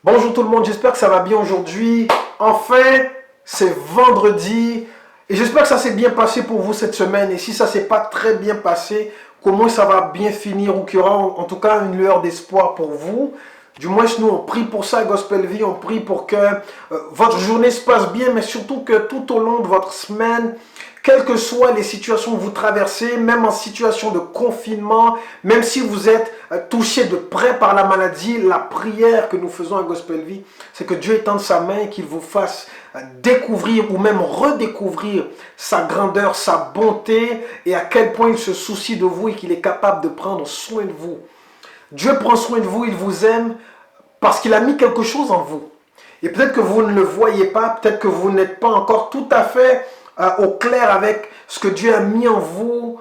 Bonjour tout le monde, j'espère que ça va bien aujourd'hui. Enfin, c'est vendredi et j'espère que ça s'est bien passé pour vous cette semaine. Et si ça s'est pas très bien passé, qu'au moins ça va bien finir ou qu'il y aura en tout cas une lueur d'espoir pour vous. Du moins, nous, on prie pour ça, Gospel Vie, on prie pour que votre journée se passe bien, mais surtout que tout au long de votre semaine, quelles que soient les situations que vous traversez, même en situation de confinement, même si vous êtes touché de près par la maladie, la prière que nous faisons à Gospel Vie, c'est que Dieu étende sa main et qu'il vous fasse découvrir ou même redécouvrir sa grandeur, sa bonté et à quel point il se soucie de vous et qu'il est capable de prendre soin de vous. Dieu prend soin de vous, il vous aime parce qu'il a mis quelque chose en vous. Et peut-être que vous ne le voyez pas, peut-être que vous n'êtes pas encore tout à fait au clair avec ce que Dieu a mis en vous.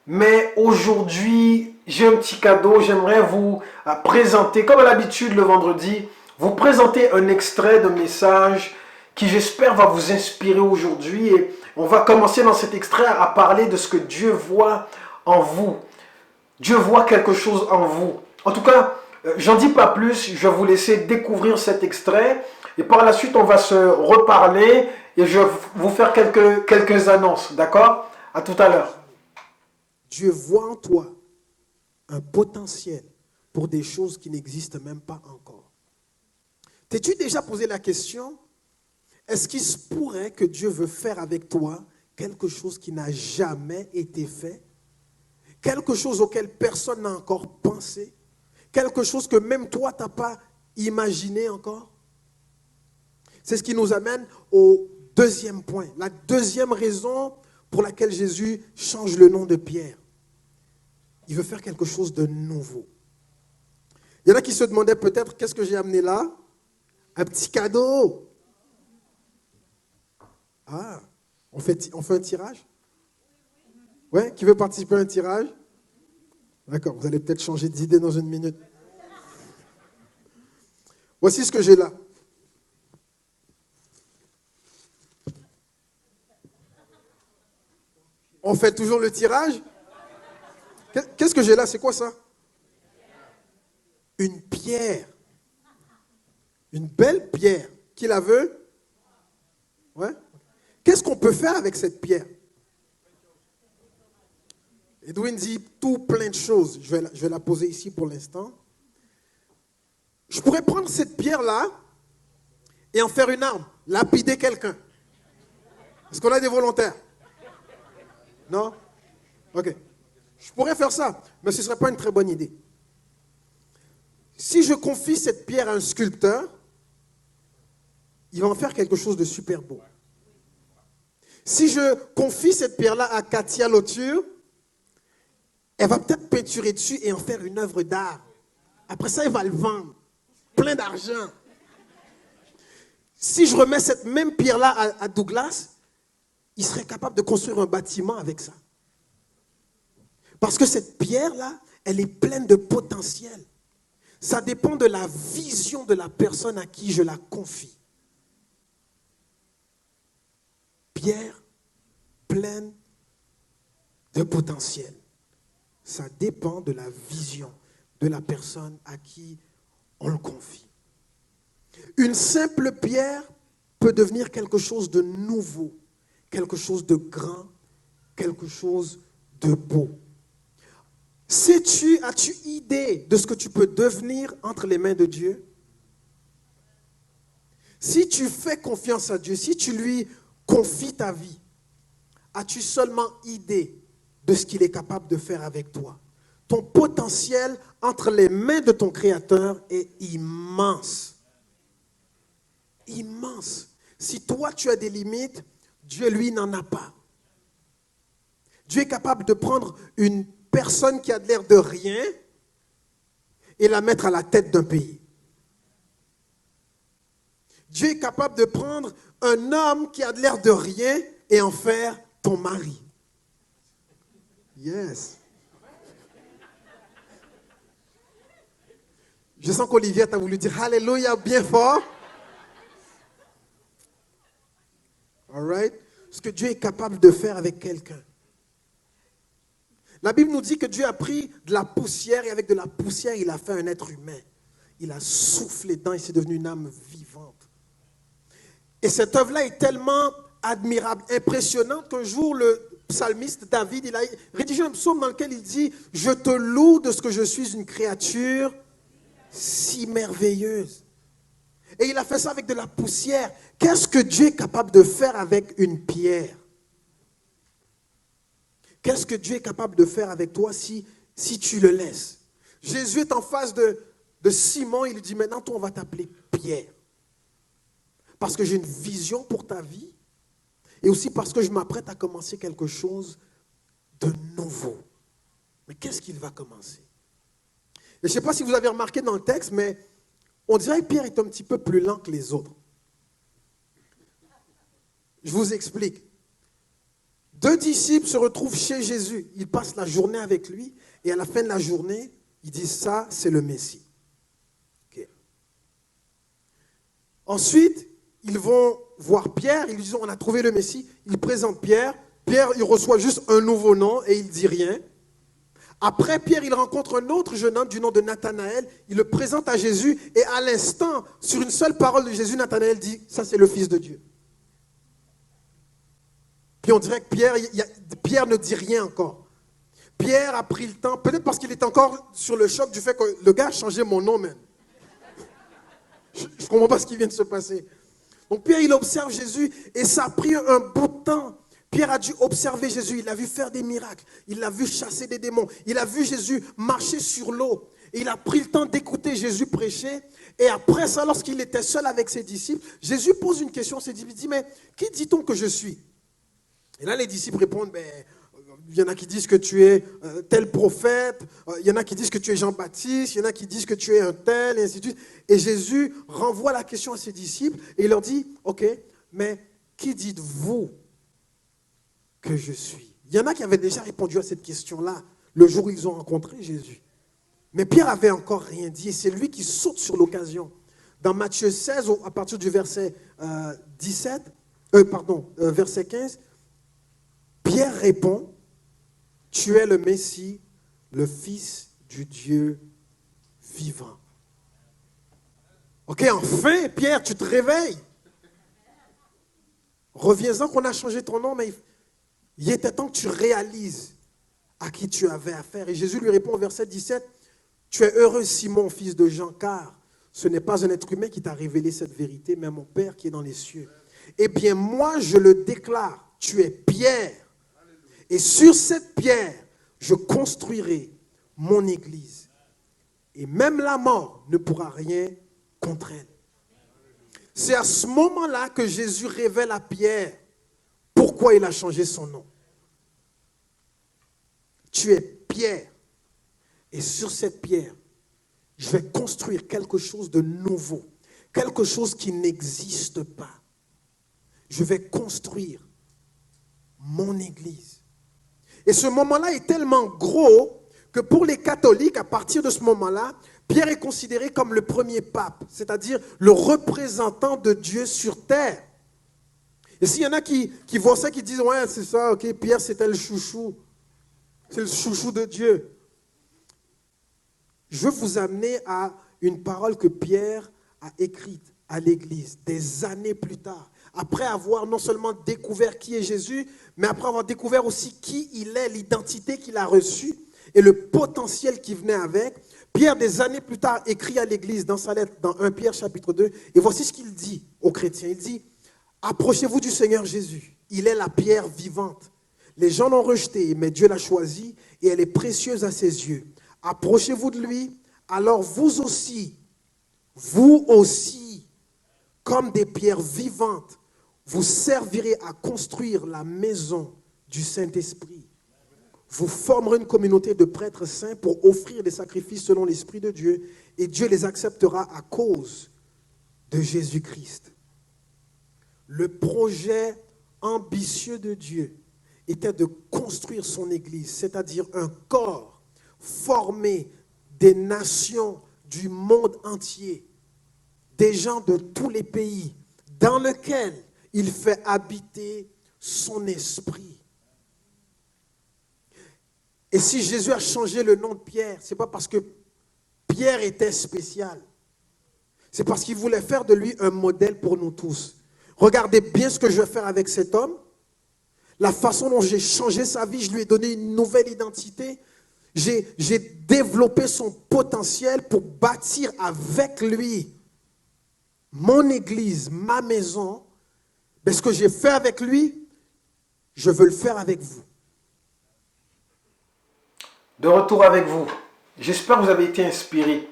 Mais aujourd'hui, j'ai un petit cadeau. J'aimerais vous présenter, comme à l'habitude le vendredi, vous présenter un extrait de message qui, j'espère, va vous inspirer aujourd'hui. Et on va commencer dans cet extrait à parler de ce que Dieu voit en vous. Dieu voit quelque chose en vous. En tout cas, j'en dis pas plus. Je vais vous laisser découvrir cet extrait. Et par la suite, on va se reparler et je vais vous faire quelques annonces. D'accord? À tout à l'heure. Dieu voit en toi un potentiel pour des choses qui n'existent même pas encore. T'es-tu déjà posé la question, est-ce qu'il se pourrait que Dieu veut faire avec toi quelque chose qui n'a jamais été fait? Quelque chose auquel personne n'a encore pensé? Quelque chose que même toi, tu n'as pas imaginé encore? C'est ce qui nous amène au deuxième point. La deuxième raison pour laquelle Jésus change le nom de Pierre. Il veut faire quelque chose de nouveau. Il y en a qui se demandaient peut-être, qu'est-ce que j'ai amené là? Un petit cadeau. Ah, on fait un tirage? Ouais, qui veut participer à un tirage? D'accord, vous allez peut-être changer d'idée dans une minute. Voici ce que j'ai là. On fait toujours le tirage? Qu'est-ce que j'ai là? C'est quoi ça? Une pierre. Une belle pierre. Qui la veut? Ouais. Qu'est-ce qu'on peut faire avec cette pierre? Edwin dit tout plein de choses. Je vais la poser ici pour l'instant. Je pourrais prendre cette pierre-là et en faire une arme. Lapider quelqu'un. Est-ce qu'on a des volontaires? Non? Ok. Je pourrais faire ça, mais ce ne serait pas une très bonne idée. Si je confie cette pierre à un sculpteur, il va en faire quelque chose de super beau. Si je confie cette pierre-là à Katia Lauture, elle va peut-être peinturer dessus et en faire une œuvre d'art. Après ça, elle va le vendre. Plein d'argent. Si je remets cette même pierre-là à Douglas, il serait capable de construire un bâtiment avec ça. Parce que cette pierre-là, elle est pleine de potentiel. Ça dépend de la vision de la personne à qui je la confie. Pierre pleine de potentiel. Ça dépend de la vision de la personne à qui on le confie. Une simple pierre peut devenir quelque chose de nouveau, quelque chose de grand, quelque chose de beau. As-tu idée de ce que tu peux devenir entre les mains de Dieu? Si tu fais confiance à Dieu, si tu lui confies ta vie, as-tu seulement idée de ce qu'il est capable de faire avec toi? Ton potentiel entre les mains de ton Créateur est immense. Immense. Si toi tu as des limites, Dieu lui n'en a pas. Dieu est capable de prendre une personne qui a de l'air de rien et la mettre à la tête d'un pays. Dieu est capable de prendre un homme qui a de l'air de rien et en faire ton mari. Yes. Je sens qu'Olivier t'a voulu dire Alléluia bien fort. All right? Ce que Dieu est capable de faire avec quelqu'un. La Bible nous dit que Dieu a pris de la poussière et avec de la poussière, il a fait un être humain. il a soufflé dedans et c'est devenu une âme vivante. Et cette œuvre-là est tellement admirable, impressionnante qu'un jour, le psalmiste David, il a rédigé un psaume dans lequel il dit « Je te loue de ce que je suis une créature si merveilleuse. » Et il a fait ça avec de la poussière. Qu'est-ce que Dieu est capable de faire avec une pierre? Qu'est-ce que Dieu est capable de faire avec toi si tu le laisses? Jésus est en face de Simon, il lui dit, maintenant toi on va t'appeler Pierre. Parce que j'ai une vision pour ta vie et aussi parce que je m'apprête à commencer quelque chose de nouveau. Mais qu'est-ce qu'il va commencer? Et je ne sais pas si vous avez remarqué dans le texte, mais on dirait que Pierre est un petit peu plus lent que les autres. Je vous explique. 2 disciples se retrouvent chez Jésus. Ils passent la journée avec lui et à la fin de la journée, ils disent ça, c'est le Messie. Okay. Ensuite, ils vont voir Pierre, ils lui disent on a trouvé le Messie. Ils présentent Pierre. Pierre, il reçoit juste un nouveau nom et il ne dit rien. Après, Pierre, il rencontre un autre jeune homme du nom de Nathanaël. Il le présente à Jésus et à l'instant, sur une seule parole de Jésus, Nathanaël dit ça, c'est le Fils de Dieu. Puis on dirait que Pierre ne dit rien encore. Pierre a pris le temps, peut-être parce qu'il est encore sur le choc du fait que le gars a changé mon nom même. Je ne comprends pas ce qui vient de se passer. Donc Pierre, il observe Jésus et ça a pris un bout de temps. Pierre a dû observer Jésus, il l'a vu faire des miracles, il l'a vu chasser des démons, il a vu Jésus marcher sur l'eau. Et il a pris le temps d'écouter Jésus prêcher. Et après ça, lorsqu'il était seul avec ses disciples, Jésus pose une question, ses disciples, il dit, mais qui dit-on que je suis? Et là, les disciples répondent, il y en a qui disent que tu es tel prophète, il y en a qui disent que tu es Jean-Baptiste, il y en a qui disent que tu es un tel, et ainsi de suite. Et Jésus renvoie la question à ses disciples et il leur dit, ok, mais qui dites-vous que je suis? Il y en a qui avaient déjà répondu à cette question-là le jour où ils ont rencontré Jésus. Mais Pierre avait encore rien dit et c'est lui qui saute sur l'occasion. Dans Matthieu 16, à partir du verset verset 15, Pierre répond, tu es le Messie, le Fils du Dieu vivant. Ok, enfin, Pierre, tu te réveilles. Reviens-en qu'on a changé ton nom, mais il était temps que tu réalises à qui tu avais affaire. Et Jésus lui répond au verset 17, tu es heureux, Simon, fils de Jean, car ce n'est pas un être humain qui t'a révélé cette vérité, mais mon Père qui est dans les cieux. Eh bien, moi, je le déclare, tu es Pierre. Et sur cette pierre, je construirai mon église. Et même la mort ne pourra rien contre elle. C'est à ce moment-là que Jésus révèle à Pierre pourquoi il a changé son nom. Tu es Pierre. Et sur cette pierre, je vais construire quelque chose de nouveau. Quelque chose qui n'existe pas. Je vais construire mon église. Et ce moment-là est tellement gros que pour les catholiques, à partir de ce moment-là, Pierre est considéré comme le premier pape, c'est-à-dire le représentant de Dieu sur terre. Et s'il y en a qui voient ça, qui disent, ouais, c'est ça, ok, Pierre c'était le chouchou, c'est le chouchou de Dieu. Je veux vous amener à une parole que Pierre a écrite à l'église des années plus tard. Après avoir non seulement découvert qui est Jésus, mais après avoir découvert aussi qui il est, l'identité qu'il a reçue et le potentiel qui venait avec, Pierre, des années plus tard, écrit à l'église dans sa lettre, dans 1 Pierre chapitre 2, et voici ce qu'il dit aux chrétiens. Il dit, approchez-vous du Seigneur Jésus, il est la pierre vivante. Les gens l'ont rejetée, mais Dieu l'a choisie et elle est précieuse à ses yeux. Approchez-vous de lui, alors vous aussi, comme des pierres vivantes, vous servirez à construire la maison du Saint-Esprit. Vous formerez une communauté de prêtres saints pour offrir des sacrifices selon l'Esprit de Dieu et Dieu les acceptera à cause de Jésus-Christ. Le projet ambitieux de Dieu était de construire son Église, c'est-à-dire un corps formé des nations du monde entier, des gens de tous les pays, dans lequel il fait habiter son esprit. Et si Jésus a changé le nom de Pierre, ce n'est pas parce que Pierre était spécial. C'est parce qu'il voulait faire de lui un modèle pour nous tous. Regardez bien ce que je vais faire avec cet homme. La façon dont j'ai changé sa vie, je lui ai donné une nouvelle identité. J'ai développé son potentiel pour bâtir avec lui mon église, ma maison. Mais ce que j'ai fait avec lui, je veux le faire avec vous. De retour avec vous. J'espère que vous avez été inspirés.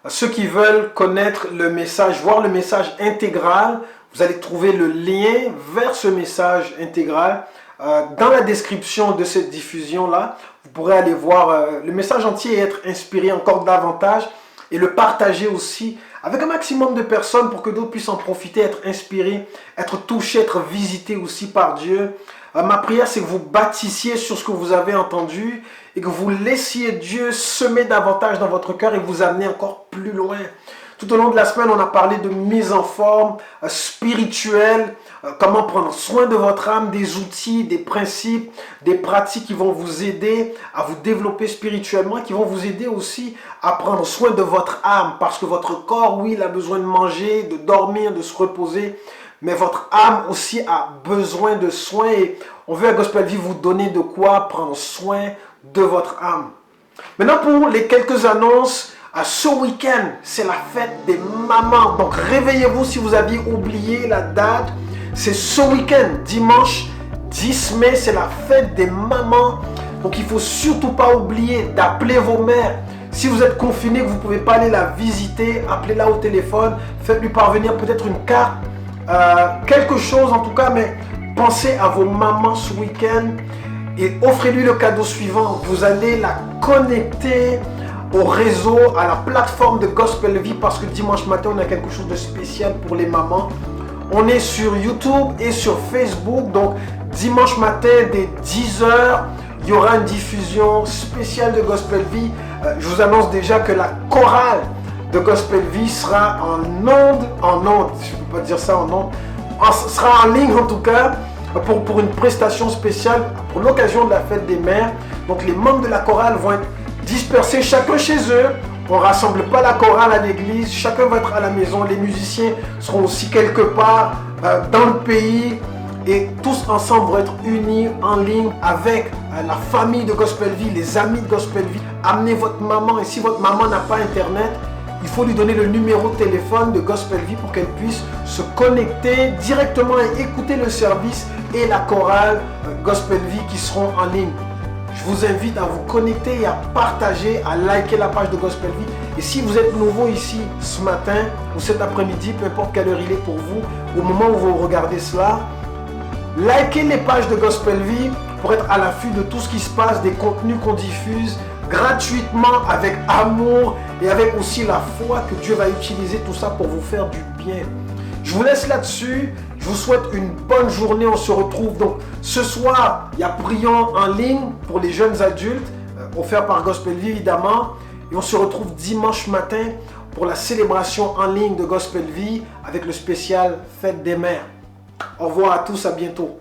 Ceux qui veulent connaître le message, voir le message intégral, vous allez trouver le lien vers ce message intégral dans la description de cette diffusion-là. Vous pourrez aller voir le message entier et être inspiré encore davantage et le partager aussi avec un maximum de personnes pour que d'autres puissent en profiter, être inspirés, être touchés, être visités aussi par Dieu. Ma prière, c'est que vous bâtissiez sur ce que vous avez entendu et que vous laissiez Dieu semer davantage dans votre cœur et vous amener encore plus loin. Tout au long de la semaine, on a parlé de mise en forme spirituelle, comment prendre soin de votre âme, des outils, des principes, des pratiques qui vont vous aider à vous développer spirituellement, qui vont vous aider aussi à prendre soin de votre âme. Parce que votre corps, oui, il a besoin de manger, de dormir, de se reposer. Mais votre âme aussi a besoin de soins. Et on veut à Gospel Vie vous donner de quoi prendre soin de votre âme. Maintenant, pour les quelques annonces, ce week-end, c'est la fête des mamans. Donc, réveillez-vous si vous aviez oublié la date. C'est ce week-end, dimanche 10 mai, c'est la fête des mamans. Donc, il ne faut surtout pas oublier d'appeler vos mères. Si vous êtes confiné, que vous ne pouvez pas aller la visiter, appelez-la au téléphone. Faites-lui parvenir peut-être une carte. Quelque chose en tout cas, mais pensez à vos mamans ce week-end et offrez-lui le cadeau suivant. Vous allez la connecter au réseau, à la plateforme de Gospel Vie, parce que dimanche matin, on a quelque chose de spécial pour les mamans. On est sur YouTube et sur Facebook, donc dimanche matin dès 10h, il y aura une diffusion spéciale de Gospel Vie. Je vous annonce déjà que la chorale de Gospel Vie sera en onde, je ne peux pas dire ça en onde, sera en ligne en tout cas, pour une prestation spéciale pour l'occasion de la fête des mères. Donc les membres de la chorale vont être dispersés chacun chez eux. On ne rassemble pas la chorale à l'église, chacun va être à la maison. Les musiciens seront aussi quelque part dans le pays. Et tous ensemble vont être unis en ligne avec la famille de Gospel Vie, les amis de Gospel Vie. Amenez votre maman, et si votre maman n'a pas internet, il faut lui donner le numéro de téléphone de Gospel Vie pour qu'elle puisse se connecter directement et écouter le service et la chorale Gospel Vie qui seront en ligne. Je vous invite à vous connecter et à partager, à liker la page de Gospel Vie. Et si vous êtes nouveau ici ce matin ou cet après-midi, peu importe quelle heure il est pour vous, au moment où vous regardez cela, likez les pages de Gospel Vie pour être à l'affût de tout ce qui se passe, des contenus qu'on diffuse gratuitement, avec amour et avec aussi la foi que Dieu va utiliser tout ça pour vous faire du bien. Je vous laisse là-dessus. Je vous souhaite une bonne journée. On se retrouve donc ce soir. Il y a Prions en ligne pour les jeunes adultes, offert par Gospel Vie évidemment. Et on se retrouve dimanche matin pour la célébration en ligne de Gospel Vie avec le spécial Fête des Mères. Au revoir à tous, à bientôt.